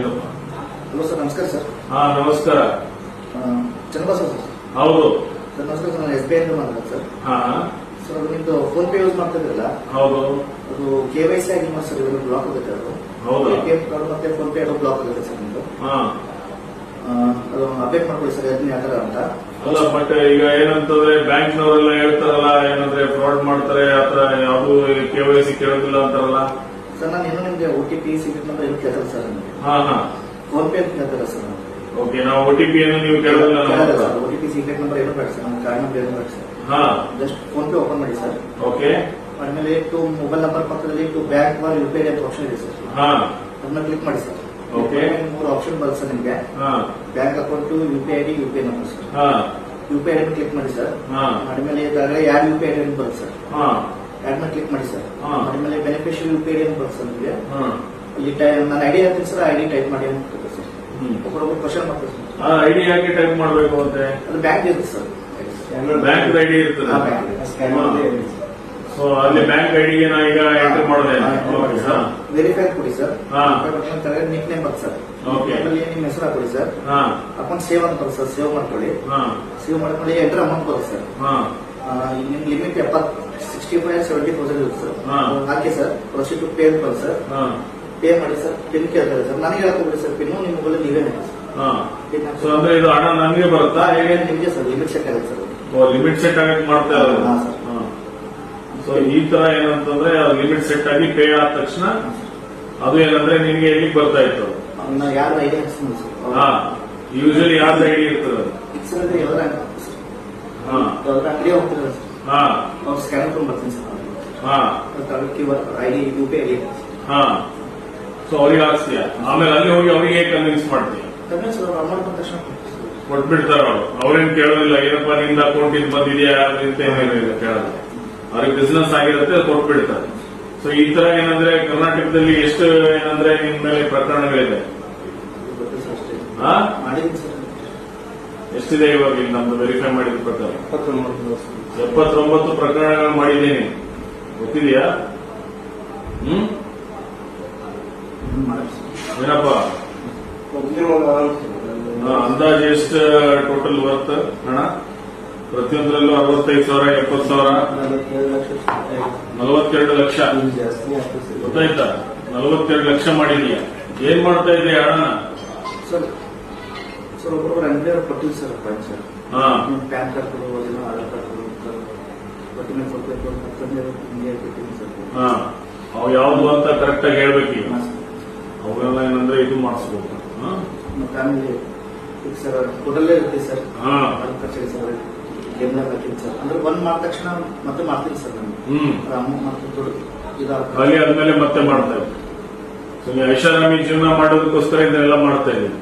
ಏನಪ್ಪ? Hello sir, ನಮಸ್ಕಾರ sir. ನಮಸ್ಕಾರ. ಚನ್ನಬಸವ ಸರ್. ಹೌದು ಸರ್, ನಮಸ್ಕಾರ ಸರ್. ನಾನು SBI ಅಂತ ಮಾತಾಡ್ತೀನಿ ಸರ್. ಸರ್, ಅದು ನಿಮ್ದು ಫೋನ್ ಪೇ ಯೂಸ್ ಮಾಡ್ತಾ ಇದ್ರಲ್ಲ, ಹೌದು. ಅದು KYC ಆಗಿಲ್ಲ ಸರ್, ಇದು ಬ್ಲಾಕ್ ಆಗುತ್ತೆ. ಅದು ಹೌದಾ? ATM ಕಾರ್ಡ್ ಮತ್ತೆ ಫೋನ್ ಪೇ ಅದು ಬ್ಲಾಕ್ ಆಗುತ್ತೆ ಸರ್ ನಿಮ್ದು. ಅದು ಅಪ್ಡೇಟ್ ಮಾಡ್ಕೊಳ್ಳಿ ಸರ್, ಅದನ್ನ ಯಾವ ತರ ಅಂತ. ಅಲ್ಲ, ಬಟ್ ಈಗ ಏನಂತಂದ್ರೆ ಬ್ಯಾಂಕ್ನವರೆಲ್ಲ ಹೇಳ್ತಾರಲ್ಲ, ಏನಂದ್ರೆ ಫ್ರಾಡ್ ಮಾಡ್ತಾರೆ, ಆತರ ಯಾವ್ದು KYC ಕೇಳೋದಿಲ್ಲ ಅಂತಾರಲ್ಲ. ಸರ್, ನಾನು ಇನ್ನೂ ನಿಮ್ಗೆ OTP ಸೀಕ್ರೆಟ್ ನಂಬರ್ ಏನು ಕೇಳ್ತಾರೆ ಸರ್ ನಿಮಗೆ. ಫೋನ್ ಪೇ ಅಂತ ಕೇಳ್ತಾರ ಸರ್. ಓಕೆ, ನಾವು OTP ಅನ್ನು ನೀವು ಕೇಳೋದಿಲ್ಲ. OTP ಸೀಕ್ರೆಟ್ ನಂಬರ್ ಏನು ಬೇಡ ಸರ್, ನಮ್ಮ ಕಾರ್ಡ್ ನಂಬರ್ ಏನು ಬೇಡ sir. Just phone pay open ಮಾಡಿ ಸರ್. ಓಕೆ. ಆಮೇಲೆ ಟು ಮೊಬೈಲ್ ನಂಬರ್ ಪಕ್ಕದಲ್ಲಿ ಟು ಬ್ಯಾಂಕ್ ವಾರ್ UPI ಅಂತ ಆಪ್ಷನ್ ಇದೆ ಸರ್. ಅದನ್ನ ಕ್ಲಿಕ್ ಮಾಡಿ ಸರ್. ಓಕೆ. 3 ಆಪ್ಷನ್ ಬರುತ್ತೆ ಸರ್ ನಿಮಗೆ. Bank account, UPI ID, UPI number sir. UPI ID click ಮಾಡಿ ಸರ್. ಆದ್ಮೇಲೆ ಯಾರು UPI ID ಅಂತ ಬರುತ್ತೆ ಸರ್. ಯಾರನ್ನ ಕ್ಲಿಕ್ ಮಾಡಿ ಸರ್. ಆದ್ಮೇಲೆ ಬೆನಿಫಿಷಿಯರಿ UPI ID ಅಂತ ಬರುತ್ತೆ ಸರ್ ನಿಮಗೆ. ಇಲ್ಲಿ ನಾನು ಐಡಿ ಹಾಕ್ತೀನಿ ಸರ್, ಐಡಿ ಟೈಪ್ ಮಾಡಿ ಅಂತ ಸರ್. ಒಬ್ಬರೊಬ್ಬರು ಕ್ವಶನ್ ಮಾಡ್ತಾರೆ ಸರ್. ಐಡಿ ಯಾಕೆ ಟೈಪ್ ಮಾಡಬೇಕು ಅಂತೆ? ಅದು ಬ್ಯಾಂಕ್ ಇರುತ್ತೆ ಸರ್. ಬ್ಯಾಂಕ್ ಐಡಿ ಇರ್ತದೆ. ಸೊ ಅಲ್ಲಿ ಬ್ಯಾಂಕ್ ಐಡಿಗೆ ನಾ ಈಗ ಎಂಟರ್ ಮಾಡಿದೆ. ವೆರಿಫೈ ಕೊಡಿ ಸರ್. ನಿಕ್ ನೇಮ್ ಬರುತ್ತೆ ಸರ್. ನಿಮ್ಮ ಹೆಸರು ಹಾಕೊಳ್ಳಿ ಸರ್. ಅಕೌಂಟ್ ಸೇವ್ ಅಂತ ಬರುತ್ತೆ ಸರ್, ಸೇವ್ ಮಾಡ್ಕೊಳ್ಳಿ. ಸೇವ್ ಮಾಡ್ಕೊಳ್ಳಿ, ಎಂಟರ್ ಅಮೌಂಟ್ ಬರುತ್ತೆ ಸರ್. ನಿಮ್ ಲಿಮಿಟ್ 65,70,000 ಇರುತ್ತೆ ಸರ್. ಹಾಕಿ ಸರ್. ಪ್ರೊಸೀಡ್ ಟು ಪೇ ಅಂತ ಬರುತ್ತೆ ಸರ್. ಪೇ ಮಾಡಿ ಸರ್. ಪಿನ್ ಕೇಳ್ತಾರೆ ಸರ್. ನನಗೆ ಹೇಳ್ಕೊಬಿಡಿ ಸರ್, ಪಿನ್ ನಿಮ್ಮ ಮೊಬೈಲ್ ನೀವೇ ಸೊ ಅಂದ್ರೆ ಇದು ಹಣ ನನಗೆ ಬರುತ್ತಾ? ನಿಮಗೆ ಸರ್ ಲಿಮಿಟ್ ಸೆಟ್ ಆಗುತ್ತೆ ಸರ್. ಲಿಮಿಟ್ ಸೆಟ್ ಆಗಕ್ಕೆ ಮಾಡ್ತಾ ಇರೋದು. ಸೊ ಈ ತರ ಏನಂತಂದ್ರೆ ಲಿಮಿಟ್ ಸೆಟ್ ಆಗಿ ಪೇ ಆದ ತಕ್ಷಣ ಅದು ಏನಂದ್ರೆ ನಿನ್ಗೆ ಎಲ್ಲಿಗೆ ಬರ್ತಾ ಇತ್ತು? ಯಾರು ಐಡಿ ಹಾಕ್ತೀನಿ ಸರ್. ಯೂಶಲಿ ಯಾರ್ದು ಐಡಿ ಇರ್ತದೆ? ಅಂಗಡಿ ಹೋಗ್ತಿರಲ್ಲ ಸರ್, ಅವ್ರು ಸ್ಕ್ಯಾನ್ ತಗೊಂಡ್ ಬರ್ತೀನಿ sir. ID UPI ID. So ಅವ್ರಿಗೆ ಹಾಕ್ಸ್ತೀಯ, ಆಮೇಲೆ ಅಲ್ಲಿ ಹೋಗಿ ಅವರಿಗೆ ಕನ್ವಿನ್ಸ್ ಮಾಡ್ತೀಯ. ಅಮೌಂಟ್ ಬಂದ ತಕ್ಷಣ ಕೊಟ್ಬಿಡ್ತಾರ ಅವರು. ಅವ್ರೇನ್ ಕೇಳೋದಿಲ್ಲ, ಏನಪ್ಪಾ ನಿಂದ ಅಕೌಂಟ್ ಇಂದ ಬಂದಿದೆಯಾ ಅಂತ ಏನಿಲ್ಲ, ಕೇಳೋದು. ಅವ್ರಿಗೆ ಬಿಸ್ನೆಸ್ ಆಗಿರುತ್ತೆ, ಕೊಟ್ಬಿಡ್ತಾರೆ. ಸೊ ಈ ತರ ಏನಂದ್ರೆ ಕರ್ನಾಟಕದಲ್ಲಿ ಎಷ್ಟು ಏನಂದ್ರೆ ನಿಮ್ ಮೇಲೆ ಪ್ರಕರಣಗಳಿದೆ? ಎಷ್ಟಿದೆ ಇವಾಗ ಇಲ್ಲಿ ನಮ್ದು ವೆರಿಫೈ ಮಾಡಿದ ಪ್ರಕಾರ? 79 ಪ್ರಕರಣಗಳು ಮಾಡಿದ್ದೀನಿ. ಗೊತ್ತಿದೆಯಾ? ಏನಪ್ಪ ಅಂದಾಜು ಎಷ್ಟು ಟೋಟಲ್ ವರ್ತ್ ಹಣ? ಪ್ರತಿಯೊಂದರಲ್ಲೂ 65,000, 70,000, 42 ಲಕ್ಷ. ಗೊತ್ತಾಯ್ತಾ? 42 ಲಕ್ಷ ಮಾಡಿದೀಯ. ಏನ್ ಮಾಡ್ತಾ ಇದೀಯ ಹಣನ? ಸರ್ ಒಬ್ಬೊಬ್ಬರು ಅಂಗಡಿ ಕೊಟ್ಟಿಲ್ಲ ಸರ್. ಸರ್ ಪ್ಯಾನ್ ಕಾರ್ಡ್ ಕೊಡುವುದಿಲ್ಲ, ಆಧಾರ್ ಕಾರ್ಡ್ ಕೊಡುವುದು, ಅವು ಯಾವ್ದು ಅಂತ ಕರೆಕ್ಟ್ ಆಗಿ ಹೇಳ್ಬೇಕು. ಅವೆಲ್ಲ ಏನಂದ್ರೆ ಇದು ಮಾಡಿಸ್ಬೇಕು. ಮತ್ತೆ ಆಮೇಲೆ ಸರ್ ಟೋಟಲ್ಲೇ ಇರ್ತೀವಿ ಸರ್. ಸರ್ ಸರ್ ಅಂದ್ರೆ ಬಂದ್ ಮಾಡಿದ ತಕ್ಷಣ ಮತ್ತೆ ಮಾಡ್ತೀನಿ ಸರ್ ನಾನು. ಹಾಗೆ ಆದ್ಮೇಲೆ ಮತ್ತೆ ಮಾಡ್ತಾ ಇದ್ದೀನಿ. ಐಷಾರಾಮಿ ಜೀವನ ಮಾಡೋದಕ್ಕೋಸ್ಕರ ಇದನ್ನೆಲ್ಲ ಮಾಡ್ತಾ ಇದ್ದೀನಿ.